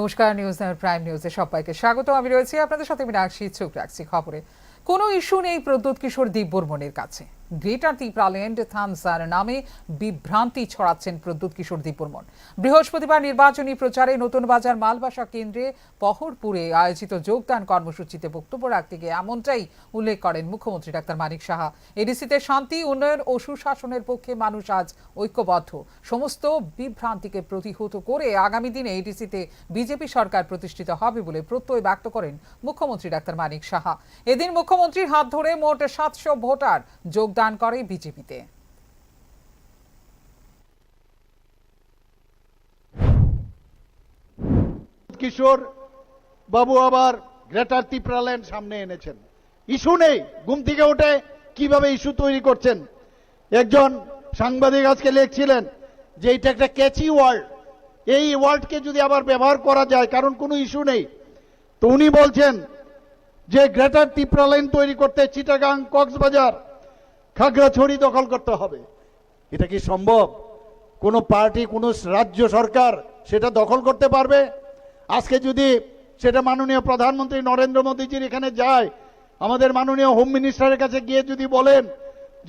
নমস্কার, news prime নিউজে সবাইকে স্বাগত। আমি রয়েছি আপনাদের সাথে, আমি রাখছি চোখ রাখছি খবরে। কোনো ইস্যু নেই প্রদ্যোৎ কিশোর দিব্যবর্মনের কাছে। গ্রেটার ত্রিপুরাল্যান্ড থানসার নামে বিভ্রান্তি ছড়াচ্ছেন প্রদ্যোৎ কিশোর দিব্যবর্মন। বৃহস্পতিবার নির্বাচনী প্রচারে নতুন বাজার মালবাসা কেন্দ্রে পহরপুরে আয়োজিত যোগদান কর্মসূচিতে বক্তব্য রাখতে গিয়ে এমনটাই উল্লেখ করেন মুখ্যমন্ত্রী ডাক্তার মানিক সাহা। এডিসিতে শান্তি, উন্নয়ন ও সুশাসনের পক্ষে মানুষ আজ ঐক্যবদ্ধ। সমস্ত বিভ্রান্তিকে প্রতিহত করে আগামী দিনে এডিসিতে বিজেপি সরকার প্রতিষ্ঠিত হবে বলে প্রত্যয় ব্যক্ত করেন মুখ্যমন্ত্রী ডাক্তার মানিক সাহা। এদিন মুখ্যমন্ত্রীর হাত ধরে মোট 700 ভোটার যোগদান করে বিজেপিতে। কিশোর বাবু আবার গ্রেটার ত্রিপুরাল্যান্ড সামনে এনেছেন। ইস্যু নেই, ঘুম থেকে উঠে কিভাবে ইস্যু তৈরি করছেন। একজন সাংবাদিক আজকে লিখছিলেন যে এটা একটা ক্যাচি ওয়ার্ড, এই ওয়ার্ডকে যদি আবার ব্যবহার করা যায়, কারণ কোনো ইস্যু নেই। তো উনি বলছেন যে গ্রেটার ত্রিপুরাল্যান্ড তৈরি করতে চিটাগাং, কক্সবাজার, খাগড়াছড়ি দখল করতে হবে। এটা কি সম্ভব? কোন পার্টি, কোন রাজ্য সরকার সেটা দখল করতে পারবে? আজকে যদি সেটা মাননীয় প্রধানমন্ত্রী নরেন্দ্র মোদীজির এখানে যায়, আমাদের মাননীয় হোম মিনিস্টারের কাছে গিয়ে যদি বলেন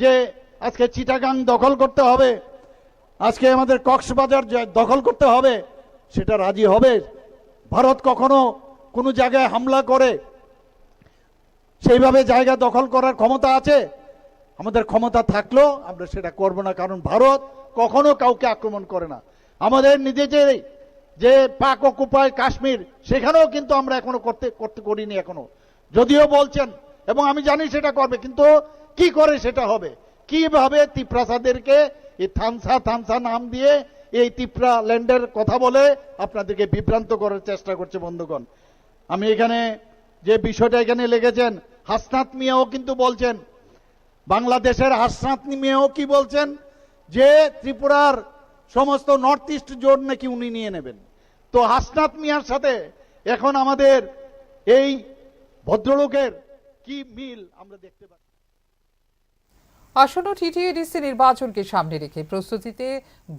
যে আজকে চিটাগাং দখল করতে হবে, আজকে আমাদের কক্সবাজার দখল করতে হবে, সেটা রাজি হবে? ভারত কখনো কোনো জায়গায় হামলা করে সেইভাবে জায়গা দখল করার ক্ষমতা আছে? আমাদের ক্ষমতা থাকলেও আমরা সেটা করব না, কারণ ভারত কখনো কাউকে আক্রমণ করে না। আমাদের নিজেদের যে পাক অকুপায় কাশ্মীর, সেখানেও কিন্তু আমরা এখনো করতে করিনি এখনো, যদিও বলছেন, এবং আমি জানি সেটা করবে, কিন্তু কি করে সেটা হবে? কিভাবে ত্রিপ্রাসাদেরকে এই থানসা নাম দিয়ে এই ত্রিপুরা ল্যান্ডের কথা বলে আপনাদেরকে বিভ্রান্ত করার চেষ্টা করছে। বন্ধুগণ, আমি এখানে যে বিষয়টা এখানে লিখেছেন, হাসনাত মিয়াও কিন্তু বলছেন, বাংলাদেশের হাসনাত মিয়াও কি বলছেন যে ত্রিপুরার সমস্ত নর্থ ইস্ট জোন নাকি উনি নিয়ে নেবেন। তো হাসনাত মিয়ার সাথে এখন আমাদের এই ভদ্রলোকের কি মিল আমরা দেখতে পাচ্ছি। আসন্ন টিটিএডিসি নির্বাচনকে সামনে রেখে প্রস্তুতিতে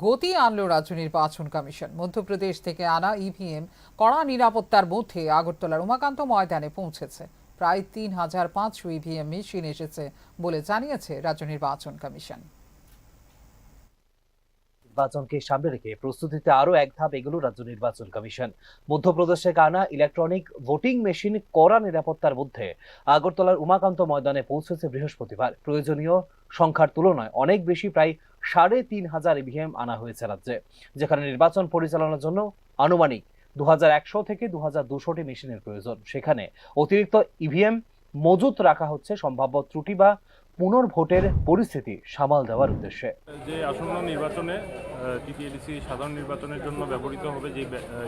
গতি আনল রাজ্য নির্বাচন কমিশন। মধ্যপ্রদেশ থেকে আনা ইভিএম কড়া নিরাপত্তার মধ্যে আগরতলার উমাকান্ত ময়দানে পৌঁছেছে। প্রায় 3500 ইভিএম মেশিন এসেছে বলে জানিয়েছে রাজ্য নির্বাচন কমিশন। নির্বাচনকে সামনে রেখে প্রস্তুতিতে আরো এক ধাপ এগুলো রাজ্য নির্বাচন কমিশন। মধ্যপ্রদেশে আনা ইলেকট্রনিক ভোটিং মেশিন কড়া নিরাপত্তার মধ্যে আগরতলার উমাকান্ত ময়দানে পৌঁছেছে বৃহস্পতিবার। প্রয়োজনীয় সংখ্যার তুলনায় অনেক বেশি, প্রায় 3500 ইভিএম আনা হয়েছে রাজ্যে, যেখানে নির্বাচন পরিচালনার জন্য আনুমানিক 2100 থেকে 2200টি মেশিনের প্রয়োজন। সেখানে অতিরিক্ত ইভিএম মজুত রাখা হচ্ছে সম্ভাব্য ত্রুটি বা পুনর্ভোটের পরিস্থিতি সামাল দেওয়ার উদ্দেশ্যে। যে আসন্ন নির্বাচনে টিটিএডিসি সাধারণ নির্বাচনের জন্য ব্যবহৃত হবে যে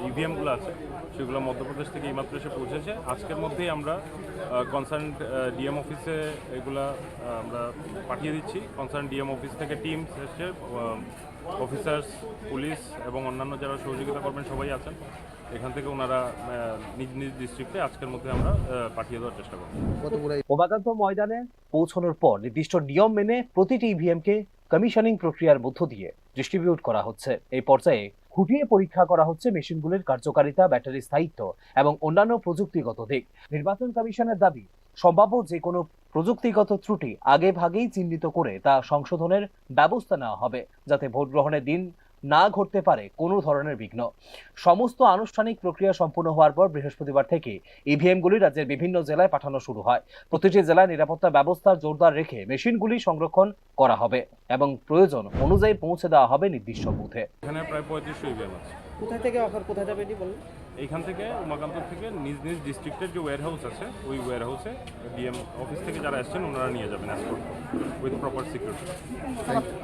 ইভিএমগুলো আছে, সেগুলো মধ্যপ্রদেশ থেকে এইমাত্র এসে পৌঁছেছে। আজকের মধ্যেই আমরা কনসার্ন ডিএম অফিসে এগুলা আমরা পাঠিয়ে দিচ্ছি। কনসার্ন ডিএম অফিস থেকে টিম এসছে, অফিসার্স, পুলিশ এবং অন্যান্য যারা সহযোগিতা করবেন সবাই আছেন। এখান থেকে ওনারা নিজ নিজ ডিস্ট্রিক্টে আজকের মধ্যে আমরা পাঠিয়ে দেওয়ার চেষ্টা করব। উমাকান্ত ময়দানে পৌঁছানোর পর নির্দিষ্ট নিয়ম মেনে প্রতিটি ইভিএমকে কমিশনিং প্রক্রিয়ার মধ্য দিয়ে ডিস্ট্রিবিউট করা হচ্ছে। এই পর্যায়ে খুঁটিয়ে পরীক্ষা করা হচ্ছে মেশিনগুলির কার্যকারিতা, ব্যাটারি স্থায়িত্ব এবং অন্যান্য প্রযুক্তিগত দিক। নির্বাচন কমিশনের দাবি, সম্ভাব্য যে কোনো প্রযুক্তিগত ত্রুটি আগে ভাগেই চিহ্নিত করে তা সংশোধনের ব্যবস্থা নেওয়া হবে, যাতে ভোট গ্রহণের দিন না ঘটতে পারে কোনো ধরনের বিঘ্ন। সমস্ত আনুষ্ঠানিক প্রক্রিয়া সম্পূর্ণ হওয়ার পর বৃহস্পতিবার থেকে ইভিএমগুলি রাজ্যের বিভিন্ন জেলায় পাঠানো শুরু হয়। প্রতিটি জেলায় নিরাপত্তা ব্যবস্থা জোরদার রেখে মেশিনগুলি সংরক্ষণ করা হবে এবং প্রয়োজন অনুযায়ী পৌঁছে দেওয়া হবে নির্দিষ্ট বুথে। এখানে প্রায় 3500 ইভিএম আছে। কোথা থেকে অফার কোথায় যাবে বলুন? এইখান থেকে উমাকান্ত থেকে নিজ নিজ ডিস্ট্রিক্টের যে ওয়্যার হাউস আছে, ওই ওয়্যার হাউসে ডিএম অফিস থেকে যারা আসছেন ওনারা নিয়ে যাবেন এসকর্ট উইথ প্রপার সিকিউরিটি।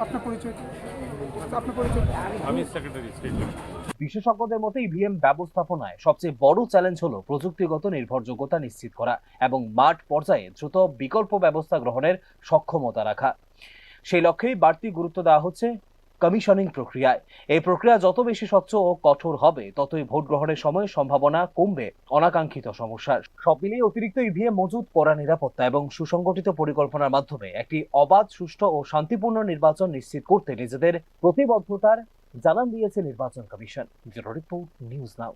আপনার পরিচয়? আমি সেক্রেটারি স্টেট। বিশেষজ্ঞদের মতে ইভিএম ব্যবস্থাপনায় সবচেয়ে বড় চ্যালেঞ্জ হলো প্রযুক্তিগত নির্ভরযোগ্যতা নিশ্চিত করা এবং মাঠ পর্যায়ে দ্রুত বিকল্প ব্যবস্থা গ্রহণের সক্ষমতা রাখা। সেই লক্ষ্যেই বাড়তি গুরুত্ব দেওয়া হচ্ছে কমিশনিং প্রক্রিয়ায়। এই প্রক্রিয়া যত বেশি স্বচ্ছ ও কঠোর হবে, ততই ভোট গ্রহণের সময় সম্ভাবনা কমবে অনাকাঙ্ক্ষিত সমস্যার। সব মিলিয়ে অতিরিক্ত ইভিএম মজুত করা, নিরাপত্তা এবং সুসংগঠিত পরিকল্পনার মাধ্যমে একটি অবাধ, সুষ্ঠু ও শান্তিপূর্ণ নির্বাচন নিশ্চিত করতে নিজেদের প্রতিবদ্ধতার জানান দিয়েছে নির্বাচন কমিশন। Bureau report, news now.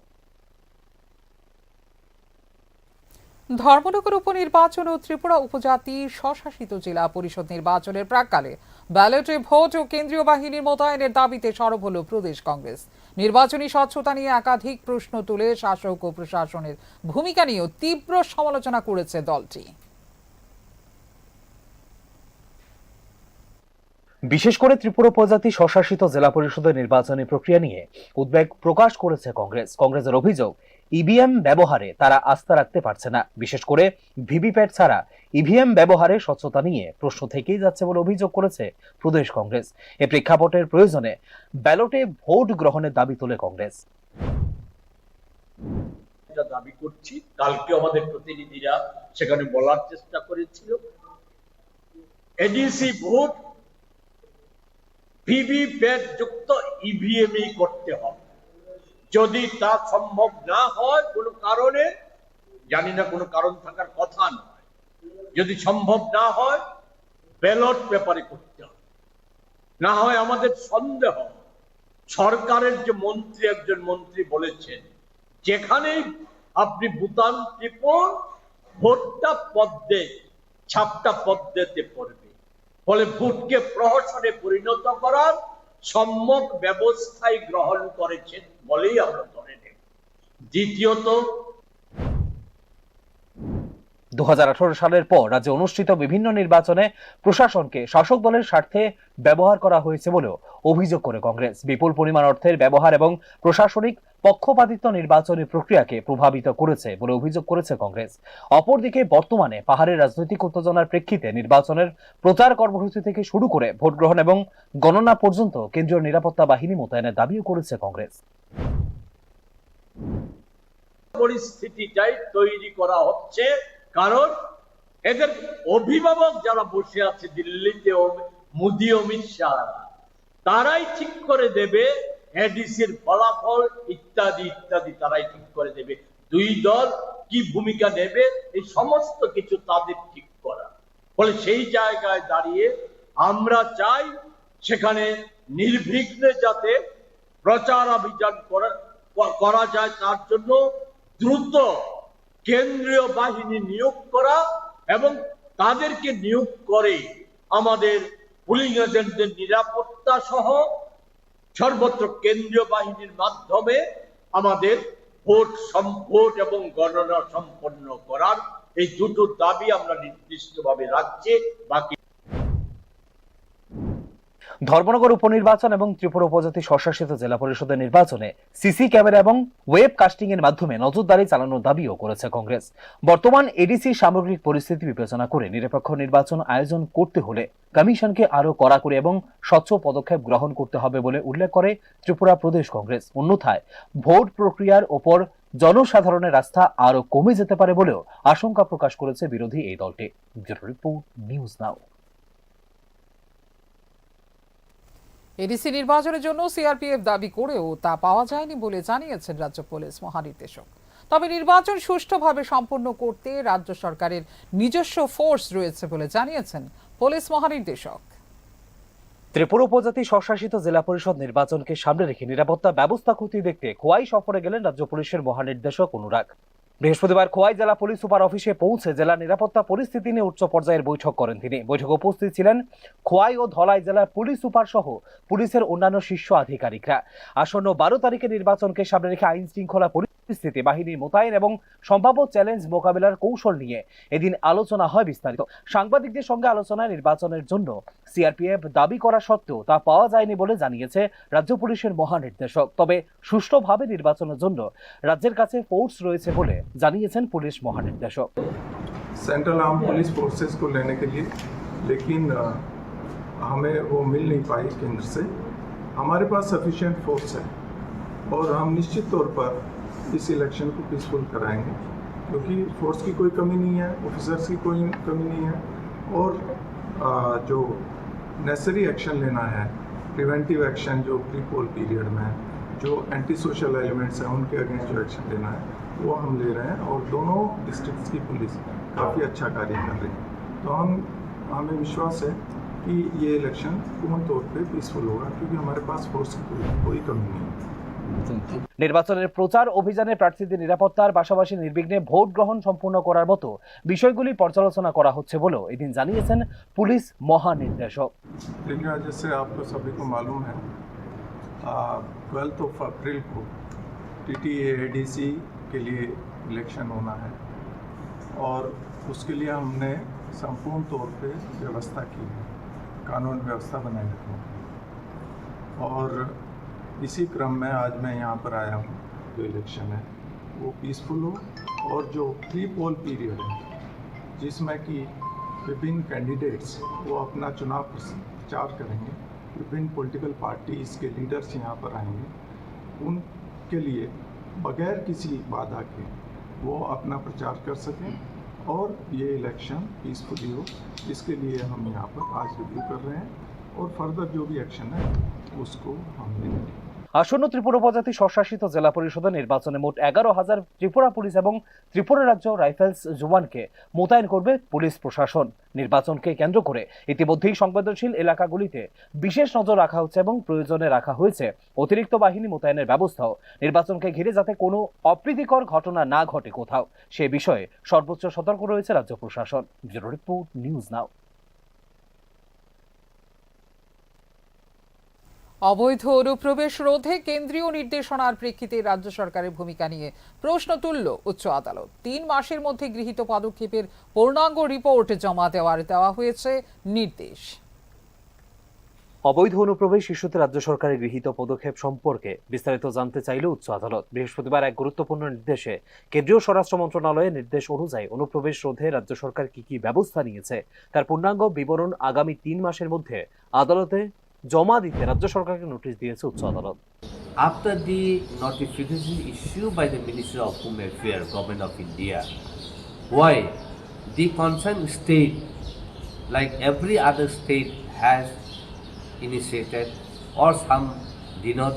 Dharmanagar উপনির্বাচন ও ত্রিপুরা উপজাতি স্বশাসিত জেলা পরিষদ নির্বাচনের প্রাক্কালে ব্যালটে ভোট ও কেন্দ্রীয় বাহিনীর মোতায়েনের দাবিতে সরব হল প্রদেশ কংগ্রেস। নির্বাচনী স্বচ্ছতা নিয়ে একাধিক প্রশ্ন তুলে শাসক ও প্রশাসনের ভূমিকা নিয়েও তীব্র সমালোচনা করেছে দলটি। বিশেষ করে ত্রিপুরা উপজাতি স্বশাসিত জেলা পরিষদের নির্বাচনী প্রক্রিয়া নিয়ে উদ্বেগ প্রকাশ করেছে কংগ্রেস। কংগ্রেসের অভিযোগ, ইভিএম ব্যবহারে তারা আস্থা রাখতে পারছে না। বিশেষ করে ভিভিপ্যাট ছাড়া ইভিএম ব্যবহারে স্বচ্ছতা নিয়ে প্রশ্ন থেকেই যাচ্ছে বলে অভিযোগ করেছে প্রদেশ কংগ্রেস। এ প্রেক্ষাপটের প্রয়োজনে ব্যালটে ভোট গ্রহণের দাবি তোলে কংগ্রেস। দাবি করছি, কালকে আমাদের প্রতিনিধিরা সেখানে বলার চেষ্টা করেছিল, এডিসি ভোট ভিভিপ্যাট যুক্ত ইভিএম করতে হবে। যদি তা সম্ভব না হয় কোনো কারণে, জানি না কোনো কারণ থাকার কথা নয়, যদি সম্ভব না হয় ব্যালট পেপারে করতে হবে। না হয় আমাদের সন্দেহ, সরকারের যে মন্ত্রী, একজন মন্ত্রী বলেছেন যেখানেই আপনি বুতাম টিপুন ভোটটা পদ্মে, ছাপটা পদ্মেতে পড়বে। ফলে ভোটকে প্রহসনে পরিণত করার সম্যক ব্যবস্থায় গ্রহণ করেছেন বলেই আমরা ধরে নেব। দ্বিতীয়ত, 2018 সালের পর রাজ্যে অনুষ্ঠিত বিভিন্ন নির্বাচনে প্রশাসনকে শাসক দলের স্বার্থে ব্যবহার করা হয়েছে বলেও অভিযোগ করে কংগ্রেস। বিপুল পরিমাণ অর্থের ব্যবহার এবং প্রশাসনিক পক্ষপাতিত্ব নির্বাচনী প্রক্রিয়াকে প্রভাবিত করেছে বলে অভিযোগ করেছে কংগ্রেস। অপরদিকে বর্তমানে পাহাড়ের রাজনৈতিক উত্তেজনার প্রেক্ষিতে নির্বাচনের প্রচার কর্মসূচি থেকে শুরু করে ভোট গ্রহণ এবং গণনা পর্যন্ত কেন্দ্রীয় নিরাপত্তা বাহিনী মোতায়েনের দাবিও করেছে কংগ্রেস। পরিস্থিতিটাই তৈরি করা হচ্ছে, কারণ এদের অভিভাবক যারা বসে আছে দিল্লিতে, মোদি অমিত শাহ, তারাই ঠিক করে দেবে এডিসির ফলাফল ইত্যাদি ইত্যাদি, তারাই ঠিক করে দেবে দুই দল কি ভূমিকা নেবে, এই সমস্ত কিছু তাদের ঠিক করা। ফলে সেই জায়গায় দাঁড়িয়ে আমরা চাই সেখানে নির্বিঘ্নে যাতে প্রচার অভিযান করা যায়, তার জন্য দ্রুত কেন্দ্রীয় বাহিনী নিয়োগ করা এবং তাদেরকে নিয়োগ করে আমাদের পুলিং এজেন্টদের নিরাপত্তা সহ সর্বত্র কেন্দ্রীয় বাহিনীর মাধ্যমে আমাদের ভোট এবং গণনা সম্পন্ন করার এই দুটো দাবি আমরা নির্দিষ্টভাবে রাখছি। বাকি ধর্মনগর উপনির্বাচন এবং ত্রিপুরা উপজাতি স্বশাসিত জেলা পরিষদের নির্বাচনে সিসি ক্যামেরা এবং ওয়েব কাস্টিং এর মাধ্যমে নজরদারি চালানোর দাবিও করেছে কংগ্রেস। বর্তমান এডিসি সামগ্রিক পরিস্থিতি বিবেচনা করে নিরপেক্ষ নির্বাচন আয়োজন করতে হলে কমিশনকে আরো কড়াকড়ি এবং স্বচ্ছ পদক্ষেপ গ্রহণ করতে হবে বলে উল্লেখ করে ত্রিপুরা প্রদেশ কংগ্রেস। অন্যথায় ভোট প্রক্রিয়ার ওপর জনসাধারণের আস্থা আরো কমে যেতে পারে বলেও আশঙ্কা প্রকাশ করেছে বিরোধী এই দলটি। রিপোর্ট নিউজ নাও। এডিসি নির্বাচনের জন্য সিআরপিএফ দাবি করেও তা পাওয়া যায়নি বলে জানিয়েছেন রাজ্য পুলিশ মহানির্দেশক। তবে নির্বাচন সুষ্ঠুভাবে সম্পন্ন করতে রাজ্য সরকারের নিজস্ব ফোর্স রয়েছে বলে জানিয়েছেন পুলিশ মহানির্দেশক। ত্রিপুরা উপজাতি স্বশাসিত জেলা পরিষদ নির্বাচনকে সামনে রেখে নিরাপত্তা ব্যবস্থা খতিয়ে দেখতে খোয়াই সফরে গেলেন রাজ্য পুলিশের মহানির্দেশক অনুরাগ। বৃহস্পতিবার খোয়াই জেলা পুলিশ সুপার অফিসে পৌঁছে জেলা নিরাপত্তা পরিস্থিতি নিয়ে উচ্চ পর্যায়ের বৈঠক করেন তিনি। বৈঠকে উপস্থিত ছিলেন খোয়াই ও ধলাই জেলার পুলিশ সুপার সহ পুলিশের অন্যান্য শীর্ষ আধিকারিকরা। আসন্ন 12 তারিখে নির্বাচনকে সামনে রেখে আইন শৃঙ্খলা পরিস্থিতি, বাহিনীর মোতায়েন এবং সম্ভাব্য চ্যালেঞ্জ মোকাবেলার কৌশল নিয়ে এদিন আলোচনা হয় বিস্তারিত। সাংবাদিকদের সঙ্গে আলোচনায় নির্বাচনের জন্য সিআরপিএফ দাবি করা সত্ত্বেও তা পাওয়া যায়নি বলে জানিয়েছে রাজ্য পুলিশের মহানির্দেশক। তবে সুষ্ঠুভাবে নির্বাচনের জন্য রাজ্যের কাছে ফোর্স রয়েছে বলে জানিয়েছেন পুলিশ মহানির্দেশক। सेंट्रल आर्म पुलिस फोर्सेस को लेने के लिए, लेकिन हमें वो मिल नहीं पाई केंद्र से। हमारे पास सफिशिएंट फोर्स है और हम निश्चित तौर पर इस इलेक्शन को पीसफुल कराएंगे, क्योंकि फोर्स की कोई कमी नहीं है, ऑफिसर्स की कोई कमी नहीं है, और जो नेसेसरी एक्शन लेना है, प्रिवेंटिव एक्शन जो प्री पोल पीरियड में, जो एंटी सोशल एलिमेंट्स हैं उनके अगेंस्ट जो एक्शन लेना है वो हम ले रहे हैं, और दोनों डिस्ट्रिक्ट्स की पुलिस काफ़ी अच्छा कार्य कर रही है। तो हमें विश्वास है कि ये इलेक्शन पूर्ण तौर पे पीसफुल होगा, क्योंकि हमारे पास फोर्स की कोई कमी नहीं है। নির্বাচনের প্রচার অভিযানে প্রার্থীদের নিরাপত্তার পাশাপাশি নির্বিঘ্নে ভোট গ্রহণ সম্পূর্ণ করার মতো বিষয়গুলি পর্যালোচনা করা হচ্ছে বলেও এদিন জানিয়েছেন পুলিশ মহানির্দেশক। देखिए, जैसे आपको सभी को मालूम है 12 अप्रैल को टीटीए एडीसी के लिए इलेक्शन होना है और उसके लिए हमने संपूर्ण तौर पे व्यवस्था की है, कानून व्यवस्था बनाई रखी है। और इसी क्रम में आज मैं यहाँ पर आया हूँ। जो इलेक्शन है वो पीसफुल हो और जो प्री पोल पीरियड है जिसमें कि विभिन्न कैंडिडेट्स वो अपना चुनाव प्रचार करेंगे, विभिन्न पॉलिटिकल पार्टीज़ के लीडर्स यहाँ पर आएंगे, उनके लिए बगैर किसी बाधा के वो अपना प्रचार कर सकें और ये इलेक्शन पीसफुली हो, इसके लिए हम यहाँ पर आज रिव्यू कर रहे हैं और फर्दर जो भी एक्शन है उसको हम लेंगे। আসন্ন ত্রিপুরা উপজাতি স্বশাসিত জেলা পরিষদের নির্বাচনে মোট 11,000 ত্রিপুরা পুলিশ এবং ত্রিপুরা রাজ্য রাইফেলস জওয়ানকে মোতায়েন করবে পুলিশ প্রশাসন। নির্বাচনকে কেন্দ্র করে ইতিমধ্যেই সংবেদনশীল এলাকাগুলিতে বিশেষ নজর রাখা হচ্ছে এবং প্রয়োজনে রাখা হয়েছে অতিরিক্ত বাহিনী মোতায়েনের ব্যবস্থাও। নির্বাচনকে ঘিরে যাতে কোনো অপ্রীতিকর ঘটনা না ঘটে কোথাও, সে বিষয়ে সর্বোচ্চ সতর্ক রয়েছে রাজ্য প্রশাসন। ব্যুরো রিপোর্ট, নিউজ নাও। অবৈধ অনুপ্রবেশ রোধে কেন্দ্রীয় নির্দেশনার প্রেক্ষিতে রাজ্য সরকারের ভূমিকা নিয়ে প্রশ্ন তুলল উচ্চ আদালত। 3 মাসের মধ্যে গৃহীত পদক্ষেপের পূর্ণাঙ্গ রিপোর্ট জমা দেওয়া হয়েছে নির্দেশ। অবৈধ অনুপ্রবেশ ইস্যুতে রাজ্য সরকারের গৃহীত পদক্ষেপ সম্পর্কে বিস্তারিত জানতে চাইল উচ্চ আদালত। বৃহস্পতিবার এক গুরুত্বপূর্ণ নির্দেশে কেন্দ্রীয় স্বরাষ্ট্র মন্ত্রণালয়ের নির্দেশ অনুযায়ী অনুপ্রবেশ রোধে রাজ্য সরকার কি ব্যবস্থা নিয়েছে তার পূর্ণাঙ্গ বিবরণ আগামী 3 মাসের মধ্যে আদালতে জমা দিতে রাজ্য সরকারকে নোটিশ দিয়েছে উচ্চ আদালত। After the notification issued by the Ministry of Home Affairs, Government of India, why the concerned state, like every other state, has initiated or some did not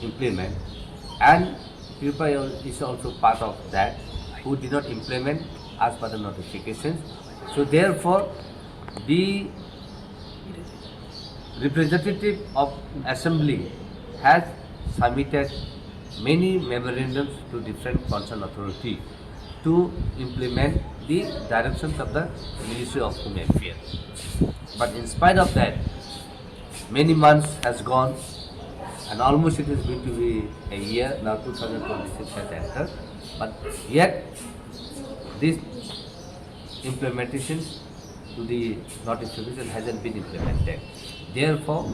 implement, and Tripura is also part of that, who did not implement as per the notifications. So therefore, the representative of assembly has submitted many memorandums to different concerned authorities to implement the directions of the Ministry of Home Affairs. But in spite of that, many months has gone and almost it is going to be a year, now 2026 has entered, but yet this implementation to the notification hasn't been implemented. Therefore,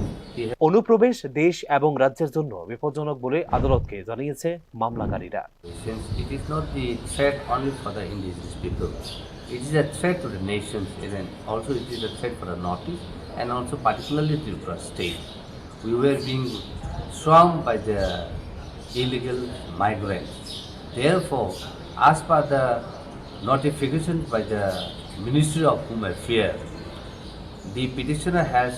অনুপ্রবেশ দেশ এবং রাজ্যের জন্য বিপজ্জনক বলে আদালতকে জানিয়েছে মামলাকারীরা। since it is not the threat only for the indigenous people, it is a threat to the nations, and also it is a threat for the Northeast and also particularly Tripura state. We were being swarmed by the illegal migrants. Therefore, as per the notification by the Ministry of Home Affairs, the petitioner has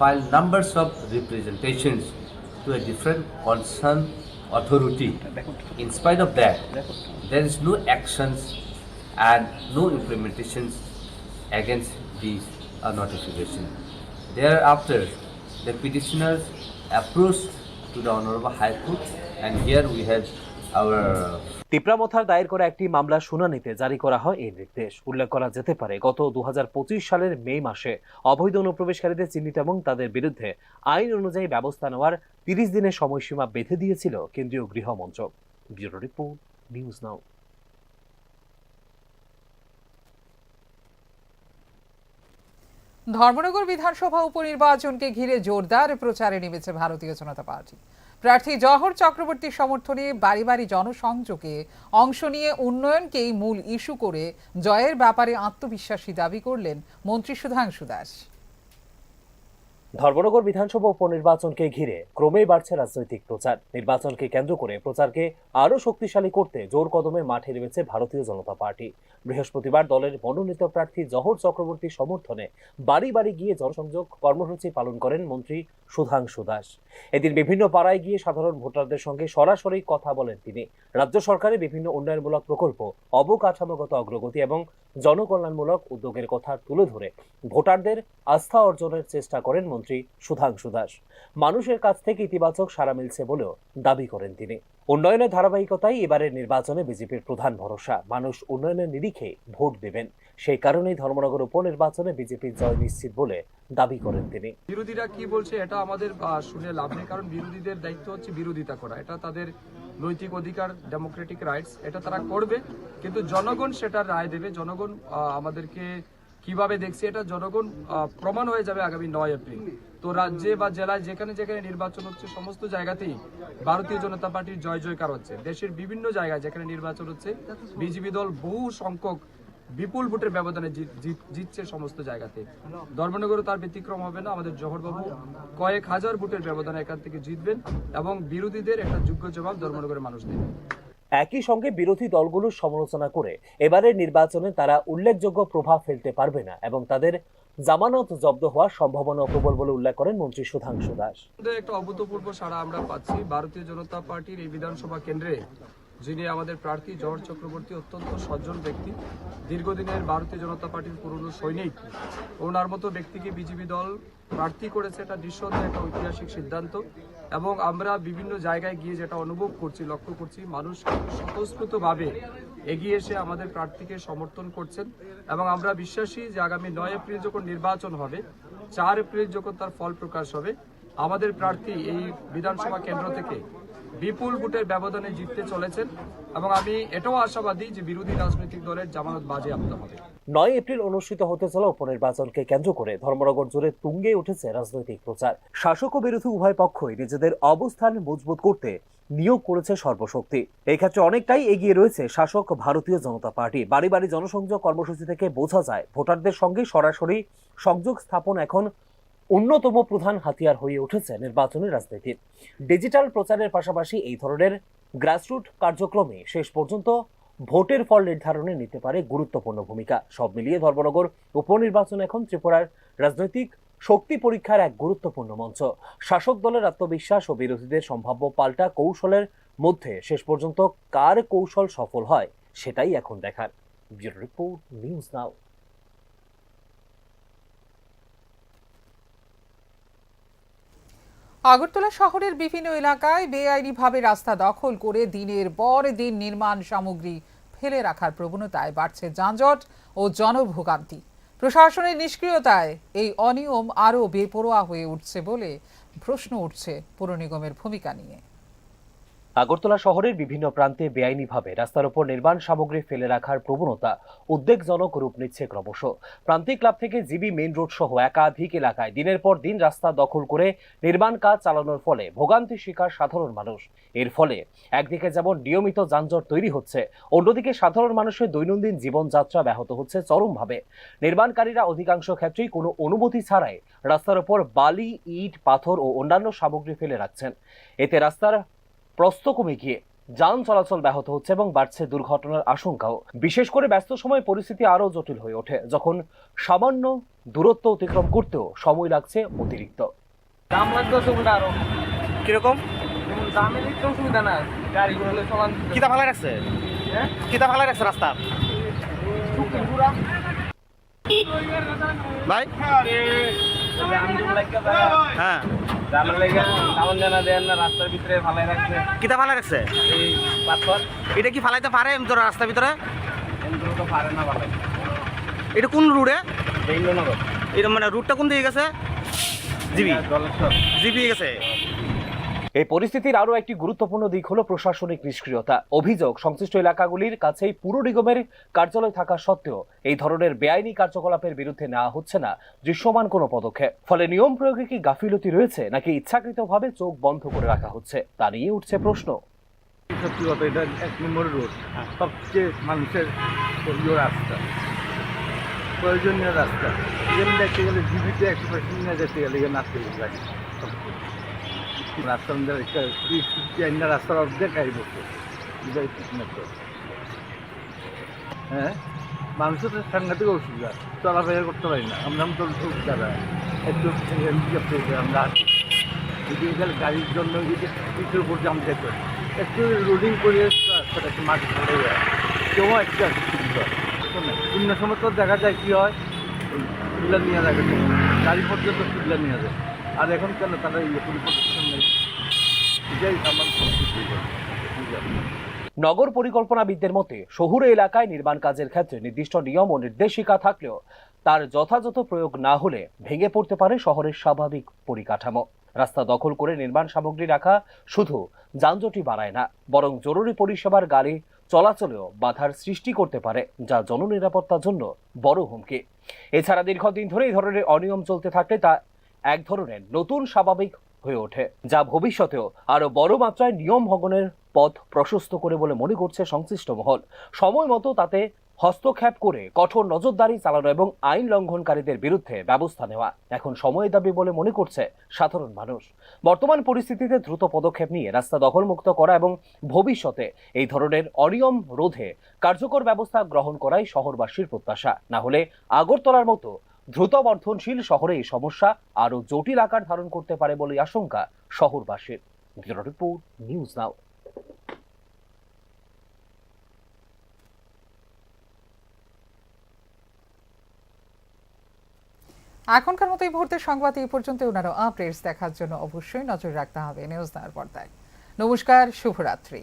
filed numbers of representations to a different concerned authority. In spite of that, there is no actions and no implementations against these notification. Thereafter, the petitioners approached to the Honorable High Court, and here we have our তিপ্রামথার দায়ের করা একটি মামলা শুনানিতে জারি করা হয় এই নির্দেশ। উল্লেখ করা যেতে পারে, গত 2025 সালের মে মাসে অবৈধ অনুপ্রবেশকারীদের চিহ্নিত এবং তাদের বিরুদ্ধে আইন অনুযায়ী ব্যবস্থা নেওয়ার 30 দিনের সময়সীমা বেঁধে দিয়েছিল কেন্দ্রীয় গৃহ মন্ত্রক। Bureau report, news now. Dharmanagar বিধানসভা উপনির্বাচনকে ঘিরে জোরদার প্রচারে নেমেছে ভারতীয় জনতা পার্টি। প্রার্থী জহর চক্রবর্তীর সমর্থনে বাড়ি বাড়ি জনসংযোগে অংশ নিয়ে উন্নয়নকেই মূল ইস্যু করে জয়ের ব্যাপারে আত্মবিশ্বাসী দাবি করলেন মন্ত্রী সুধাংশু দাস। ধর্মনগর বিধানসভা উপনির্বাচনকে ঘিরে ক্রমেই বাড়ছে রাজনৈতিক প্রচার। নির্বাচনকে কেন্দ্র করে প্রচারকে আরও শক্তিশালী করতে জোর কদমে মাঠে নেমেছে ভারতীয় জনতা পার্টি। বৃহস্পতিবার দলের মনোনীত প্রার্থী জহর চক্রবর্তীর সমর্থনে বাড়ি বাড়ি গিয়ে জনসংযোগ কর্মসূচি পালন করেন মন্ত্রী সুধাংশু দাস। এদিন বিভিন্ন পাড়ায় গিয়ে সাধারণ ভোটারদের সঙ্গে সরাসরি কথা বলেন তিনি। রাজ্য সরকারের বিভিন্ন উন্নয়নমূলক প্রকল্প, অবকাঠামোগত অগ্রগতি এবং জনকল্যাণমূলক উদ্যোগের কথা তুলে ধরে ভোটারদের আস্থা অর্জনের চেষ্টা করেন মন্ত্রী সুধাংশু দাস। মানুষের কাছ থেকে ইতিবাচক সাড়া মিলছে বলেও দাবি করেন তিনি। উন্নয়নের ধারাবাহিকতায় এবারের নির্বাচনে বিজেপির প্রধান ভরসা, মানুষ উন্নয়নের নিরিখে ভোট দেবেন। সেই কারণেই ধর্মনগর উপনির্বাচনে বিজেপির জয় নিশ্চিত বলে দাবি করেন তিনি। বিরোধীরা কি বলছে এটা আমাদের শুনে লাভ নেই, কারণ বিরোধীদের দায়িত্ব হচ্ছে বিরোধিতা করা, এটা তাদের নৈতিক অধিকার, ডেমোক্রেটিক রাইটস, এটা তারা করবে, কিন্তু জনগণ সেটার রায় দেবে। জনগণ আমাদেরকে কিভাবে দেখছে এটা জনগণ প্রমাণ হয়ে যাবে আগামী 9 এপ্রিল। তো রাজ্যে বা জেলায় যেখানে যেখানে নির্বাচন হচ্ছে সমস্ত জায়গাতেই ভারতীয় জনতা পার্টির জয় জয়কার হচ্ছে। দেশের বিভিন্ন জায়গায় যেখানে নির্বাচন হচ্ছে বিজেপি দল বহু সংখ্যক বিপুল ভোটের ব্যবধানে জিতছে সমস্ত জায়গাতে। ধর্মনগরে তার ব্যতিক্রম হবে না। আমাদের জহরবাবু কয়েক হাজার ভোটের ব্যবধানে এখান থেকে জিতবেন এবং বিরোধীদের একটা যোগ্য জবাব ধর্মনগরের মানুষ দেবে। একই সঙ্গে বিরোধী দলগুলোর সমালোচনা করে এবারের নির্বাচনে তারা উল্লেখযোগ্য প্রভাব ফেলতে পারবে না এবং তাদের জামানত জব্দ হওয়ার সম্ভাবনা প্রবল বলে উল্লেখ করেন মন্ত্রী সুধাংশু দাস। একটা অভূতপূর্ব সাড়া আমরা পাচ্ছি। ভারতীয় জনতা পার্টির এই বিধানসভা কেন্দ্রে যিনি আমাদের প্রার্থী জহর চক্রবর্তী অত্যন্ত সজ্জন ব্যক্তি, দীর্ঘদিনের ভারতীয় জনতা পার্টির পুরনো সৈনিক। ওনার মতো ব্যক্তিকে বিজেপি দল প্রার্থী করেছে, এটা নিঃসন্দেহে একটা ঐতিহাসিক সিদ্ধান্ত। এবং আমরা বিভিন্ন জায়গায় গিয়ে যেটা অনুভব করছি, লক্ষ্য করছি, মানুষ স্বতঃস্ফূর্তভাবে এগিয়ে এসে আমাদের প্রার্থীকে সমর্থন করছেন। এবং আমরা বিশ্বাসী যে আগামী 9 এপ্রিল যখন নির্বাচন হবে, 4 এপ্রিল যখন তার ফল প্রকাশ হবে, আমাদের প্রার্থী এই বিধানসভা কেন্দ্র থেকে বিপুল ভোটের ব্যবধানে জিততে চলেছেন। এবং আমি এটাও আশাবাদী যে বিরোধী রাজনৈতিক দলের জামানত বাজেয়াপ্ত হবে। 9 এপ্রিল অনুষ্ঠিত হতে চলা উপনির্বাচনকে কেন্দ্র করে ধর্মনগর জুড়ে তুঙ্গে উঠেছে রাজনৈতিক প্রচার। শাসক ও বিরোধী উভয় পক্ষই নিজেদের অবস্থান মজবুত করতে নিয়োগ করেছে সর্বশক্তি। এই ক্ষেত্রে অনেকটাই এগিয়ে রয়েছে শাসক ভারতীয় জনতা পার্টি। বাড়ি বাড়ি জনসংযোগ কর্মসূচি থেকে বোঝা যায় ভোটারদের সঙ্গে সরাসরি সংযোগ স্থাপন এখন অন্যতম প্রধান হাতিয়ার হয়ে উঠেছে নির্বাচনী রাজনীতির। ডিজিটাল প্রচারের পাশাপাশি এই ধরনের গ্রাসরুট কার্যক্রমে শেষ পর্যন্ত ভোটের ফল নির্ধারণে নিতে পারে গুরুত্বপূর্ণ ভূমিকা। সব মিলিয়ে ধর্মনগর উপনির্বাচন এখন ত্রিপুরার রাজনৈতিক শক্তি পরীক্ষার এক গুরুত্বপূর্ণ মঞ্চ। শাসক দলের আত্মবিশ্বাস ও বিরোধীদের সম্ভাব্য পাল্টা কৌশলের মধ্যে শেষ পর্যন্ত কার কৌশল সফল হয় সেটাই এখন দেখার। ব্যুরো রিপোর্ট, নিউজ নাও। আগরতলা শহরের বিভিন্ন এলাকায় বেআইনিভাবে রাস্তা দখল করে দিনের পর দিন নির্মাণ সামগ্রী ফেলে রাখার প্রবণতায় বাড়ছে যানজট ও জনভোগান্তি। প্রশাসনের নিষ্ক্রিয়তায় এই অনিয়ম আরও বেপরোয়া হয়ে উঠছে বলে প্রশ্ন উঠছে পৌর নিগমের ভূমিকা নিয়ে। আগরতলা শহরের বিভিন্ন প্রান্তে বেআইনিভাবে রাস্তার উপর নির্মাণ সামগ্রী ফেলে রাখার প্রবণতা উদ্বেগজনক রূপ নিচ্ছে ক্রমশ। প্রান্তিক ক্লাব থেকে জিবি মেইন রোড সহ একাধিক এলাকায় দিনের পর দিন রাস্তা দখল করে নির্মাণ কাজ চালানোর ফলে ভোগান্তির শিকার সাধারণ মানুষ। এর ফলে একদিকে যেমন নিয়মিত যানজট তৈরি হচ্ছে, অন্যদিকে সাধারণ মানুষের দৈনন্দিন জীবনযাত্রা ব্যাহত হচ্ছে চরমভাবে। নির্মাণকারীরা অধিকাংশ ক্ষেত্রেই কোনো অনুমতি ছাড়াই রাস্তার উপর বালি, ইট, পাথর ও অন্যান্য সামগ্রী ফেলে রাখছেন। এতে রাস্তার প্রস্থ কমে গিয়ে যান চলাচল ব্যাহত হচ্ছে এবং বাড়ছে দুর্ঘটনার আশঙ্কাও। বিশেষ করে ব্যস্ত সময় পরিস্থিতি আরও জটিল হয়ে ওঠে, যখন সামান্য দূরত্ব অতিক্রম করতেও সময় লাগছে অতিরিক্ত। দাম লাগবে সুবিধা আরো কিরকম দামের একটু সুবিধা না, গাড়িগুলো হলে সমান কিতা ভালো রাখছে, হ্যাঁ কিতা ভালো রাখছে রাস্তা ভাই। হ্যাঁ রাস্তার ভিতরে ফালাই রাখছে, কিতা ফালাই রাখছে এই পাথর। এটা কি ফালাইতে পারে তোর রাস্তার ভিতরে? তো পারে না ফালাই। এটা কোন রুটে? এটা মানে রুটটা কোন দিকে গেছে? জিবি গেছে। এই পরিস্থিতির আরও একটি গুরুত্বপূর্ণ দিক হলো প্রশাসনিক নিষ্ক্রিয়তা। অভিযোগ, সংশ্লিষ্ট এলাকাগুলির কাছেই পুর নিগমের কার্যালয় থাকা সত্ত্বেও এই ধরনের বেআইনি কার্যকলাপের বিরুদ্ধে নেওয়া হচ্ছে না দৃশ্যমান কোনো পদক্ষেপ। ফলে নিয়ম প্রয়োগে কি গাফিলতি রয়েছে নাকি ইচ্ছাকৃতভাবে চোখ বন্ধ করে রাখা হচ্ছে তা নিয়ে উঠছে প্রশ্ন। সত্যি কথা, এটা 1 নম্বর রোড, সবচেয়ে মানুষের রাস্তা, প্রয়োজনীয় রাস্তা। এখানে দেখতে গেলে জিবিতে 100% নিয়ে যেতে গেলে এখানে আসতে গাড়ি রাস্তার মধ্যে একটা রাস্তার অর্ধেক গাড়ি বসে, হ্যাঁ মানুষের তো সাংঘাতিক অসুবিধা, চলাফেরা করতে পারি না। আমরা তো দাদা একটু আমরা ইলিগাল গাড়ির জন্য যদি পিঠের উপর জাম যেতে একটু রোডিং করে একটু মাটি ফেলে যায় কেউ একটু সুবিধা শূন্য সময় তো দেখা যায় কি হয় টুকলা নিয়ে যায় গাড়ি পর্যন্ত টুকলা নিয়ে যায় আর এখন কেন তারা কোনো প্রদর্শন নেই এটাই আমার নগর পরিকল্পনাবিদদের মতে শহুরে এলাকায় নির্মাণ কাজের ক্ষেত্রে নির্দিষ্ট নিয়ম ও নির্দেশিকা থাকলেও তার যথাযথ প্রয়োগ না হলে ভেঙে পড়তে পারে শহরের স্বাভাবিক পরিকাঠামো। রাস্তা দখল করে নির্মাণ সামগ্রী রাখা শুধু যানজটই বাড়ায় না, বরং জরুরি পরিষেবার গাড়ি চলাচলেও বাধার সৃষ্টি করতে পারে, যা জননিরাপত্তার জন্য বড় হুমকি। এছাড়া দীর্ঘদিন ধরে এই ধরনের অনিয়ম চলতে থাকলে তা এক ধরনের নতুন স্বাভাবিক হয়ে ওঠে, যা ভবিষ্যতেও আরো বড় মাত্রায় নিয়ম ভঙ্গনের পথ প্রশস্ত করে বলে মনে করছে সংশ্লিষ্ট মহল। সময় মতো তাতে হস্তক্ষেপ করে কঠোর নজরদারি চালানো এবং আইন লঙ্ঘনকারীদের বিরুদ্ধে ব্যবস্থা নেওয়া এখন সময়ের দাবি বলে মনে করছে সাধারণ মানুষ। বর্তমান পরিস্থিতিতে দ্রুত পদক্ষেপ নিয়ে রাস্তা দখলমুক্ত করা এবং ভবিষ্যতে এই ধরনের অনিয়ম রোধে কার্যকর ব্যবস্থা গ্রহণ করাই শহরবাসীর প্রত্যাশা। না হলে আগরতলার মতো দ্রুত বর্ধনশীল শহরে এই সমস্যা আরো জটিল আকার ধারণ করতে পারে বলে আশঙ্কা শহরবাসীর। Bureau report, news now. এখনকার মতো এই মুহূর্তে সংবাদ এই পর্যন্ত। ওনারও আপডেটস দেখার জন্য অবশ্যই নজর রাখতে হবে নিউজ নাওর পর্দায়। নমস্কার, শুভরাত্রি।